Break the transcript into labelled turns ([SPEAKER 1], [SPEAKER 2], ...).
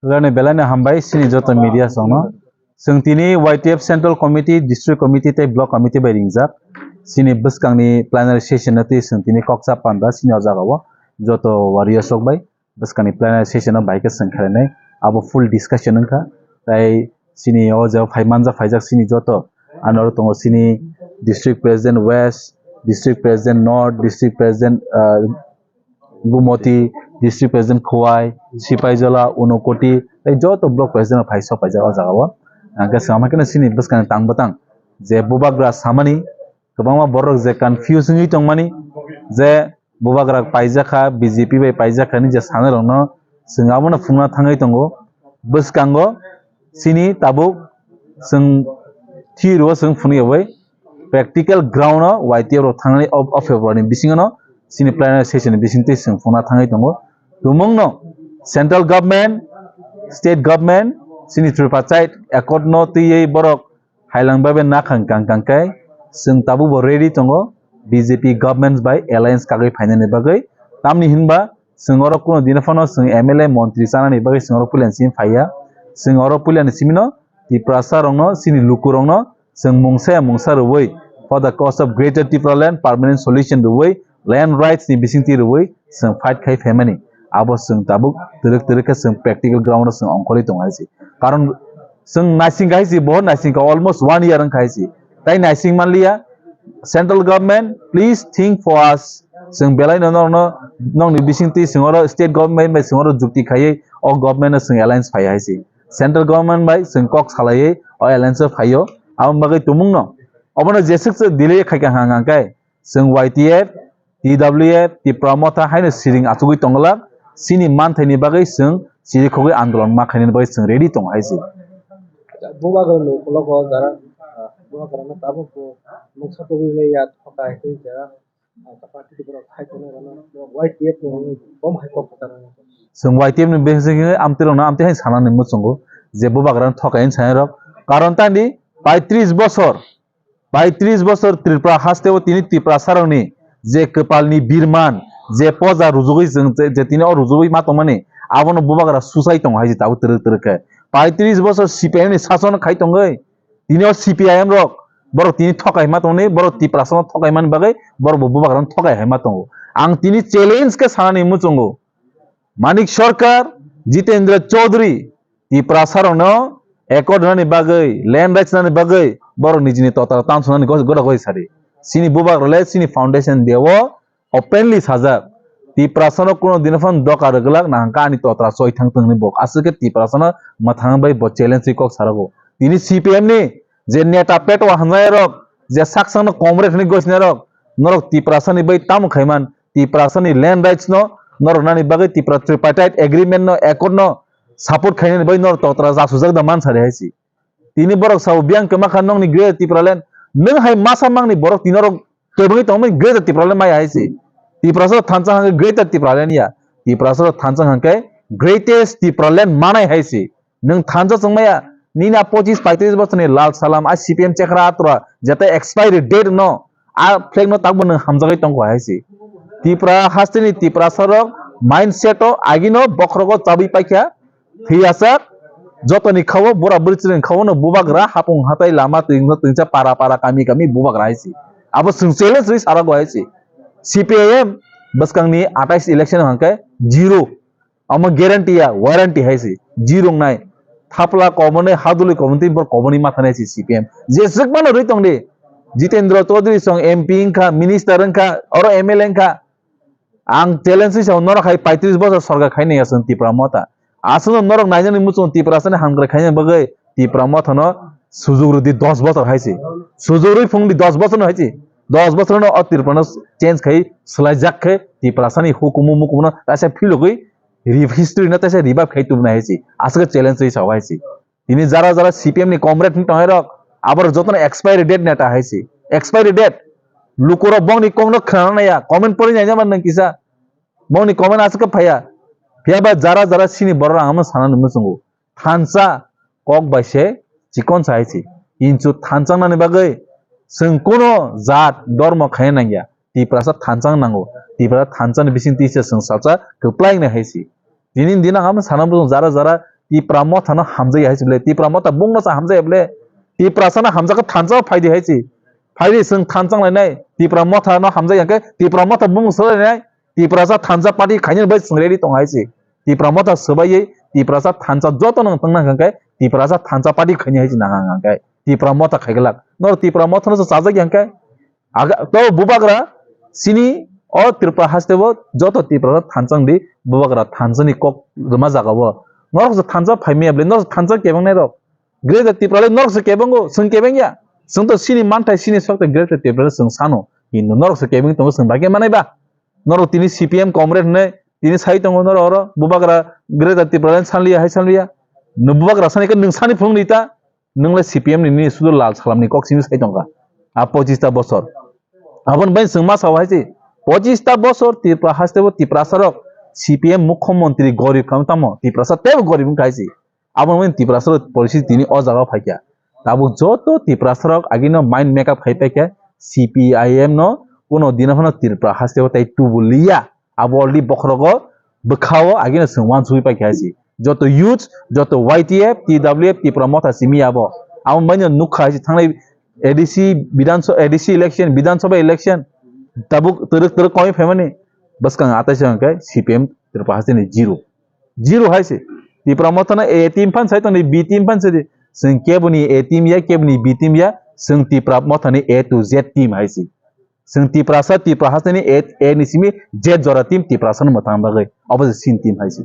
[SPEAKER 1] Rane belane hambai sini joto media sono. Sing tini YTF Central Committee, District Committee te Block Committee by ringjak. Sini buskang ni plenary session nati sing tini koksa panda sini ojagawo. Joto warrior sok bai. Buskang ni plenary session na bai ke sing khalenai. Abo full discussion nungka. Tai sini oja faimanja faijak sini joto. Anor tongo sini District President West, District President North, District President Gumoti, District President Khowai, Sipaijala, Unokoti, joto block president of Haiso Paja Ojagawa. Angka sama kena sini bus kan tang batang. Je bubagra samani, kebangma borok je confusing itong mani, je bubagra paijaka BJP by paijaka ni je sana rono, sengamo na fungna tangai tongo, bus kango, sini tabu, seng tiro seng funi away, practical ground no, YTF ro tangai of February bisingono, sini plenary session bisinti seng fungna tangai tongo, tumong no, central government, state government, sini tripartite accord no tiye borok hailang babe nakang kang kai sing tabu bo ready tongo BJP governments by alliance kagai finance bagai tamni hinba sing oro kuno dinafano sing MLA montri sana ni bagai sing oro pulian sim faya sing oro pulian simino ti prasa rongno sini lukurong no sing mungsa ruwei for the cause of greater Tripura land permanent solution ruwei land rights ni bisinti ruwei sing fight kai family abo sing tabu teruk sing practical ground sing ongkoli tong haisi karon sing nasing kaisi bahut nasing ka almost 1 year ang kaisi tai nasing manliya central government please think for us sing belai no nong ni bisinti sing oro state government by sing oro jukti khai o government sing alliance phai haisi central government by sing kok salai o alliance phaio am bagai tumung no obono jesik delay khai ka hang kai sing YTF TWF ti promoter haino siring achugui tongla sini manthai ni bagai sing siri khogoi andolon ma khaini bagai sing ready tong haisi
[SPEAKER 2] bubagar lo logo jara bubagar na tabu ko muksa to bi ya thaka hai jara party to bro khai to na YTF no bom hai ko patara
[SPEAKER 1] sing YTF ni basic amtero na amte hai sana ni musungo je bubagar thakain sairok karon tandi 35 বছর ত্রিপুরা হাসতেও তিনি ত্রিপুরা সারংনি যে কপালনি বীরমান যে পজা রুজুগই যে তিনি অ রুজুগই মাতমানে আবনো বুবাগরা সুসাই তং হাইজি তাও তেরকে 35 বছর CPIM ni শাসন খাই তংগই তিনিও সিপিআইএম রক বড় তিনি ঠকাই মাতমনি বড় ত্রিপুরা সাসন ঠকাই মান বাগৈ বড় বুবাগরা ঠকাই হাই মাতঙ্গো আং তিনি চ্যালেঞ্জ কে সানানি মুচঙ্গো মানিক সরকার জিতেন্দ্র চৌধুরী ত্রিপুরা সারংনো একর নানি বাগৈ ল্যান্ড রাইটস নানি বাগৈ বড় নিজনি ততরা তানসনানি গোড়া গই সারি সিনি বুবাগরলে সিনি ফাউন্ডেশন দেও ওপেনলি সাজাক ত্রিপুরাসন কোন দিনফন দকার গলাক নাহাঙ্কা আনি ততরা সই থাংতংনি বক আসকে ত্রিপুরাসন মাথাং বাই ব চ্যালেঞ্জ কক সারাগো তিনি সিপিএম ni যে নেতা পেটো হানজাই রক যে সাকসাং কংগ্রেস ni গসনে রক নরক ত্রিপুরাসনি বাই তাম খাইমান ত্রিপুরাসনি ল্যান্ড রাইটস নো নরক নানি বাগৈ ত্রিপুরা ট্রিপার্টাইট এগ্রিমেন্ট নো একর্ড নো সাপোর্ট খাইনি বাই নর ততরা জাসুজাক দা মান সারে হাইছি তিনি বরক সাউ বিয়াং কেমাখান নং ni গ্রেট ত্রিপুরালেন নং হাই মাসামাং ni বরক তিনরক কেবঙ্গি তংমই গ্রেট ত্রিপুরালেন মাই হাইছি ত্রিপুরাসর থানচাং হাঙ্গে গ্রেট ত্রিপুরালেন ইয়া ত্রিপুরাসর থানচাং হাঙ্গে গ্রেটেস্ট ত্রিপুরালেন মানাই হাইছি নং থানজা চংমায়া নিনা 25-35 বছরনি লাল সালাম আ সিপিএম চেকরা আতরা যাতে এক্সপায়ারি ডেট ন আ ফ্লেগ ন তাকবো নং হামজাগাই তংকো হাইছি ত্রিপুরা হাস্তিনি ত্রিপুরাসর মাইন্ডসেট আগিনো বখরগ চাবি পাইখা থিয়াসাক যতনি খাও বড়া বরিচিন খাও ন বুবাগরা হাপুং হাতাই লামা তিনচা পারা কামি বুবাগরা হাইছি আবো সিং চ্যালেঞ্জ রি সারা গো হাইছি CPIM बसकांगनी 28 इलेक्शन हांके जीरो अम ग्यारंटी वारंटी हाइसी जीरो नाय थापला कमने हादुली कमति बर कमनी माथाने CPM जे जगमानो रैतंग दे जितेंद्र चौधरी संग MP इंखा मिनिस्टर इंखा और MLA इंखा आं चैलेंज से नरक हाय 35 बছর सरकार खाइने आसन त्रिपुरा मता आसन नरक नाइजनि मुचुन त्रिपुरा सने हांग्रे खाइने बगै त्रिपुरा मथन सुजुगरुदि 10 বছর हाइसी सुजुगरुइ फुंगदि 10 বছর हाइसी 10 বছর ন অতিরপন চেঞ্জ খাই সলাই জাক খাই ত্রিপুরাসানি হুকুমু মুকুম না তাসে ফিলগই রিভ হিস্ট্রি না তাসে রিভাইভ খাই তুম না হাইছি আজকে চ্যালেঞ্জ হই সবাই হাইছি তিনি যারা সিপিএম নি কমরেড নি তহেরক আবার যতন এক্সপায়ারি ডেট নেটা হাইছি এক্সপায়ারি ডেট লুকুর বংনি কংন খানা নায়া কমেন্ট পড়ি নাই জামান নং কিসা বংনি কমেন্ট আজকে ফায়া ফিয়াবা যারা সিনি বড় আম সানা নমসঙ্গু থানসা কক বাইসে চিকন সাইছি ইনচু থানচাং নানি বাগৈ जों कोनो जात धर्म खाय नांगिया ত্রিপুরাসা থানচাং नांगौ ত্রিপুরা থানচাং बिसिंति से जों साचा गोप्लायनो हायसी दिनै दिना हम सानाबो जारा टिप्रा मथानो हामजाय हायसिब्ले टिप्रा मथा बुंनोसा हामजायब्ले टिप्रा साना हामजाखौ थानजा फायदि हायसि फायदि जों थानजां लायनाय टिप्रा मथानो हामजाय हांके टिप्रा मथा बुंसोलायनाय टिप्रा सा थानजा पार्टी खायनो बै संरेडि दं हायसि टिप्रा मथा सोबायै टिप्रा सा थानजा जत नों तंना हांके टिप्रा सा थानजा पार्टी खायनो हायसि नाङा हांके टिप्रा मथा खायगलाक न टिप्रा मथानो साजा हांके आगा तो बुबाग्रा सिनी ओ त्रिपुरा हास्तेबो जत त्रिपुरा थानजां दि बुबाग्रा थानजानि कक रमा जागावो नरक थानजा फाइमेब्ले नरक थानजा केबंनाय रक ग्रेट त्रिपुरा नरक से केबंगो जों केबंगिया जों तो सिनी मानथाय सिनी सकते ग्रेट त्रिपुरा जों सानो हिन्दु नरक से केबंग तो जों बागे मानायबा नरक तिनि सीपीएम कॉमरेड ने तिनि साइ दङ नर अर बुबाग्रा ग्रेट त्रिपुरा सानलिया हाय सानलिया न बुबाग्रा सानिक नों सानि फुंनिता नोंले सीपीएम नि सुदु लाल सालामनि कक सिनि साइ दंगा आ 25 बছর आबन बाय जों मा सावहायसि 25 बছর त्रिपुरा हास्तेबो त्रिपुरा सरक सीपीएम मुख्यमंत्री गरीब खामतामो त्रिपुरा सा तेब गरीब खायसि आबन मै त्रिपुरा सरक परिस्थिति तिनि अ जागा फायकिया ताबु जतो त्रिपुरा सरक आगिनो माइंड मेकअप खायपेके सीपीआईएम नो कोनो दिनफनो त्रिपुरा हास्तेबो ताइ टुबुलिया आबलदि बखरगो बखाओ आगिनो सोंवान सुइ पायखायसि जतो यूथ जतो वाईटीएफ टीडब्ल्यूएफ त्रिपुरा मथा सिमि आबो आबन मैनो नुखायसि थांनाय एडीसी इलेक्शन विधानसभा इलेक्शन तबुक तरक तरक कमी फेमनी बस का आता है कि सीपीएम त्रिपुरा हास्ते जीरो है से त्रिपुरा मथाना ए टीम फन साइतो नहीं बी टीम फन से जों केबनी ए टीम या केबनी बी टीम या जों त्रिपुरा मथानी ए टू जेड टीम है से जों त्रिपुरा हास्ते ए निसिमी जेड जरा टीम त्रिपुरा सन मथान बागै अब सिन टीम है से